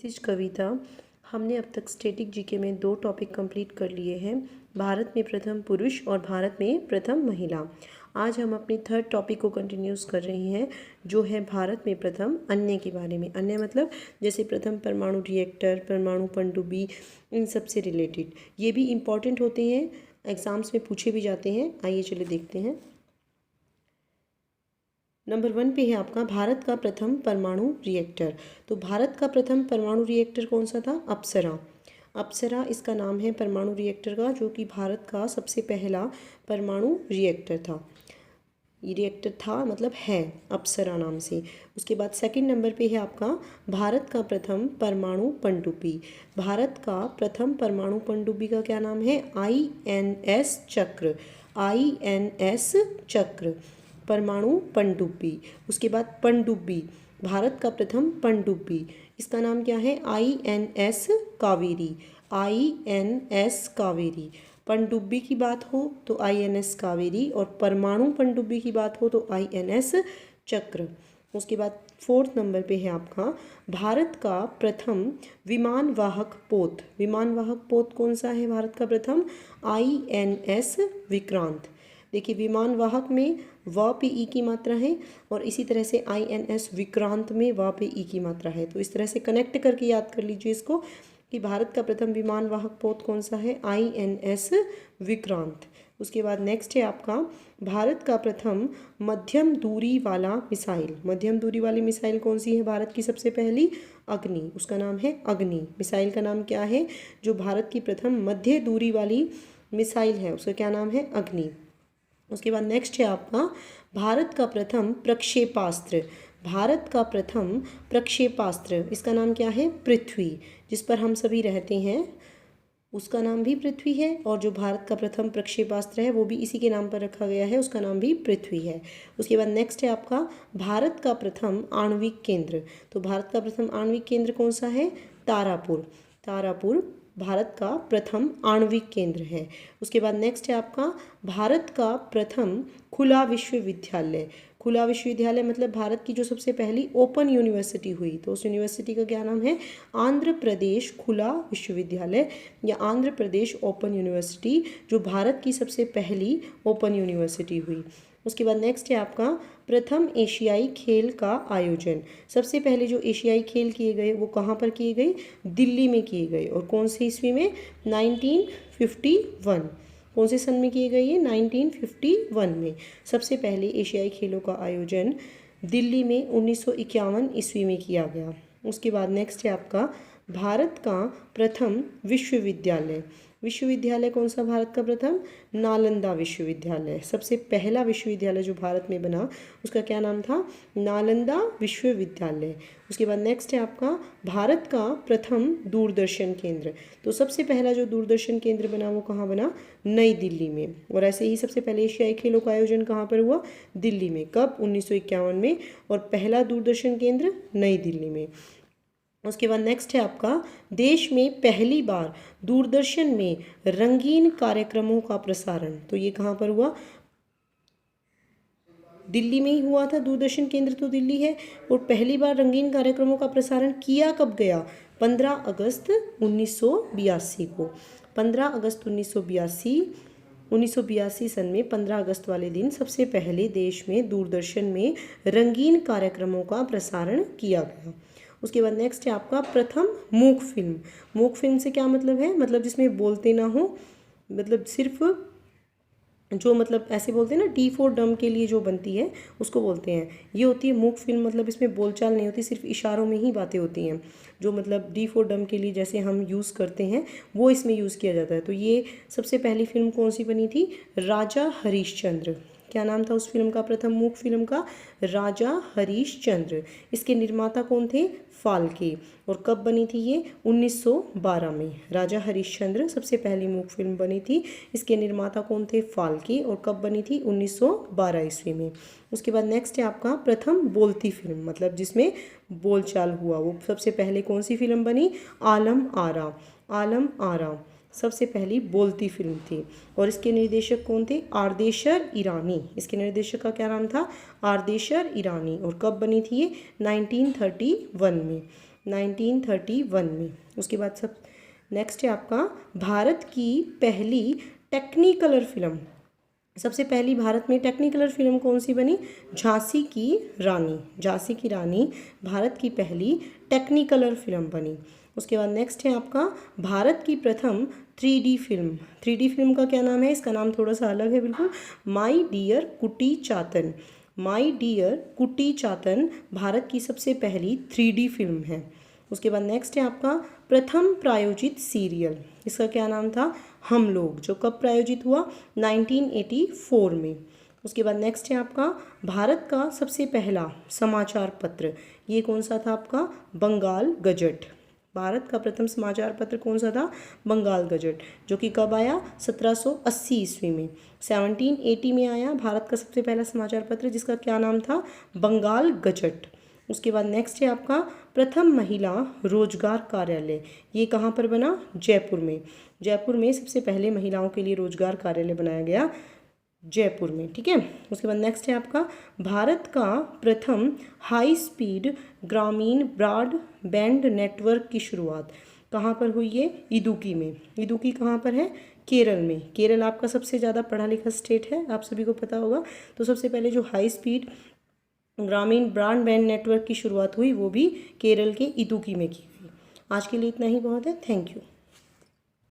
इस कविता हमने अब तक स्टैटिक जीके में 2 टॉपिक कंप्लीट कर लिए हैं, भारत में प्रथम पुरुष और भारत में प्रथम महिला। आज हम अपनी थर्ड टॉपिक को कंटिन्यूस कर रही हैं, जो है भारत में प्रथम अन्य के बारे में। अन्य मतलब जैसे प्रथम परमाणु रिएक्टर, परमाणु पनडुब्बी, इन सब से रिलेटेड। ये भी इम्पॉर्टेंट होते हैं, एग्जाम्स में पूछे भी जाते हैं। आइए चलिए देखते हैं। नंबर 1 पे है आपका भारत का प्रथम परमाणु रिएक्टर। तो भारत का प्रथम परमाणु रिएक्टर कौन सा था? अप्सरा। अप्सरा इसका नाम है परमाणु रिएक्टर का, जो कि भारत का सबसे पहला परमाणु रिएक्टर था। ये रिएक्टर था मतलब है अप्सरा नाम से। उसके बाद सेकंड नंबर पे है आपका भारत का प्रथम परमाणु पनडुब्बी। भारत का प्रथम परमाणु पनडुब्बी का क्या नाम है? INS चक्र। INS चक्र परमाणु पनडुब्बी। उसके बाद पनडुब्बी, भारत का प्रथम पनडुब्बी, इसका नाम क्या है? INS कावेरी। INS कावेरी। पनडुब्बी की बात हो तो INS कावेरी, और परमाणु पनडुब्बी की बात हो तो INS चक्र। उसके बाद फोर्थ नंबर पे है आपका भारत का प्रथम विमान वाहक पोत। विमान वाहक पोत कौन सा है भारत का प्रथम? INS विक्रांत। देखिए, विमान वाहक में व पे ई की मात्रा है, और इसी तरह से INS विक्रांत में व पे ई की मात्रा है। तो इस तरह से कनेक्ट करके याद कर लीजिए इसको कि भारत का प्रथम विमान वाहक पोत कौन सा है? INS विक्रांत। उसके बाद नेक्स्ट है आपका भारत का प्रथम मध्यम दूरी वाला मिसाइल। मध्यम दूरी वाली मिसाइल कौन सी है भारत की सबसे पहली? अग्नि। उसका नाम है अग्नि। मिसाइल का नाम क्या है? जो भारत की प्रथम मध्य दूरी वाली मिसाइल है उसका क्या नाम है? अग्नि। उसके बाद नेक्स्ट है आपका भारत का प्रथम प्रक्षेपास्त्र। भारत का प्रथम प्रक्षेपास्त्र, इसका नाम क्या है? पृथ्वी। जिस पर हम सभी रहते हैं उसका नाम भी पृथ्वी है, और जो भारत का प्रथम प्रक्षेपास्त्र है वो भी इसी के नाम पर रखा गया है, उसका नाम भी पृथ्वी है। उसके बाद नेक्स्ट है आपका भारत का प्रथम आणविक केंद्र। तो भारत का प्रथम आणविक केंद्र कौन सा है? तारापुर। तारापुर भारत का प्रथम आणविक केंद्र है। उसके बाद नेक्स्ट है आपका भारत का प्रथम खुला विश्वविद्यालय। खुला विश्वविद्यालय मतलब भारत की जो सबसे पहली ओपन यूनिवर्सिटी हुई, तो उस यूनिवर्सिटी का क्या नाम है? आंध्र प्रदेश खुला विश्वविद्यालय या आंध्र प्रदेश ओपन यूनिवर्सिटी, जो भारत की सबसे पहली ओपन यूनिवर्सिटी हुई। उसके बाद नेक्स्ट है आपका प्रथम एशियाई खेल का आयोजन। सबसे पहले जो एशियाई खेल किए गए वो कहाँ पर किए गए? दिल्ली में किए गए। और कौन से ईस्वी में? 1951। कौन से सन में किए गए? ये 1951 में सबसे पहले एशियाई खेलों का आयोजन दिल्ली में 1951 ईस्वी में किया गया। उसके बाद नेक्स्ट है आपका भारत का प्रथम विश्वविद्यालय। विश्वविद्यालय कौन सा भारत का प्रथम? नालंदा विश्वविद्यालय। सबसे पहला विश्वविद्यालय जो भारत में बना उसका क्या नाम था? नालंदा विश्वविद्यालय। उसके बाद नेक्स्ट है आपका भारत का प्रथम दूरदर्शन केंद्र। तो सबसे पहला जो दूरदर्शन केंद्र बना वो कहाँ बना? नई दिल्ली में। और ऐसे ही सबसे पहले एशियाई खेलों का आयोजन कहाँ पर हुआ? दिल्ली में। कब? 1951 में। और पहला दूरदर्शन केंद्र नई दिल्ली में। उसके बाद नेक्स्ट है आपका देश में पहली बार दूरदर्शन में रंगीन कार्यक्रमों का प्रसारण। तो ये कहाँ पर हुआ? दिल्ली में ही हुआ था। दूरदर्शन केंद्र तो दिल्ली है, और पहली बार रंगीन कार्यक्रमों का प्रसारण किया कब गया? 15 अगस्त 1982 को। 15 अगस्त 1982 सन में 15 अगस्त वाले दिन सबसे पहले देश में दूरदर्शन में रंगीन कार्यक्रमों का प्रसारण किया गया। उसके बाद नेक्स्ट है आपका प्रथम मूक फिल्म। मूक फिल्म से क्या मतलब है? मतलब जिसमें बोलते ना हो, मतलब सिर्फ जो मतलब ऐसे बोलते हैं ना D for डम के लिए जो बनती है उसको बोलते हैं, ये होती है मूक फिल्म। मतलब इसमें बोलचाल नहीं होती, सिर्फ इशारों में ही बातें होती हैं। जो मतलब D for डम के लिए जैसे हम यूज़ करते हैं वो इसमें यूज़ किया जाता है। तो ये सबसे पहली फिल्म कौन सी बनी थी? राजा हरिश्चंद्र। क्या नाम था उस फिल्म का? प्रथम मूक फिल्म का राजा हरिश्चंद्र। इसके निर्माता कौन थे? फाल्के। और कब बनी थी ये? 1912 में। राजा हरिश्चंद्र सबसे पहली मूक फिल्म बनी थी। इसके निर्माता कौन थे? फाल्के। और कब बनी थी? 1912 ईस्वी में। उसके बाद नेक्स्ट है आपका प्रथम बोलती फिल्म, मतलब जिसमें बोलचाल हुआ, वो सबसे पहले कौन सी फिल्म बनी? आलम आरा। आलम आरा सबसे पहली बोलती फिल्म थी। और इसके निर्देशक कौन थे? आरदेशर ईरानी। इसके निर्देशक का क्या नाम था? आरदेशर ईरानी। और कब बनी थी ये? 1931 में। 1931 में। उसके बाद सब नेक्स्ट है आपका भारत की पहली टेक्निकलर फिल्म। सबसे पहली भारत में टेक्निकलर फिल्म कौन सी बनी? झांसी की रानी। झांसी की रानी भारत की पहली टेक्निकलर फिल्म बनी। उसके बाद नेक्स्ट है आपका भारत की प्रथम 3D फिल्म। 3D फिल्म का क्या नाम है? इसका नाम थोड़ा सा अलग है बिल्कुल, माई डियर कुटी चातन। माई डियर कुटी चातन भारत की सबसे पहली 3D फिल्म है। उसके बाद नेक्स्ट है आपका प्रथम प्रायोजित सीरियल। इसका क्या नाम था? हम लोग, जो कब प्रायोजित हुआ? 1984 में। उसके बाद नेक्स्ट है आपका भारत का सबसे पहला समाचार पत्र। ये कौन सा था आपका? बंगाल गजट। भारत का प्रथम समाचार पत्र कौन सा था? बंगाल गजट, जो कि कब आया? 1780 ईस्वी में। 1780 में आया भारत का सबसे पहला समाचार पत्र, जिसका क्या नाम था? बंगाल गजट। उसके बाद नेक्स्ट है आपका प्रथम महिला रोजगार कार्यालय। ये कहाँ पर बना? जयपुर में। जयपुर में सबसे पहले महिलाओं के लिए रोजगार कार्यालय बनाया गया, जयपुर में। ठीक है। उसके बाद नेक्स्ट है आपका भारत का प्रथम हाई स्पीड ग्रामीण ब्रॉडबैंड नेटवर्क की शुरुआत कहाँ पर हुई है? इदुक्की में। इदुक्की कहाँ पर है? केरल में। केरल आपका सबसे ज़्यादा पढ़ा लिखा स्टेट है, आप सभी को पता होगा। तो सबसे पहले जो हाई स्पीड ग्रामीण ब्रॉडबैंड नेटवर्क की शुरुआत हुई वो भी केरल के इदुक्की में की गई। आज के लिए इतना ही बहुत है। Thank you.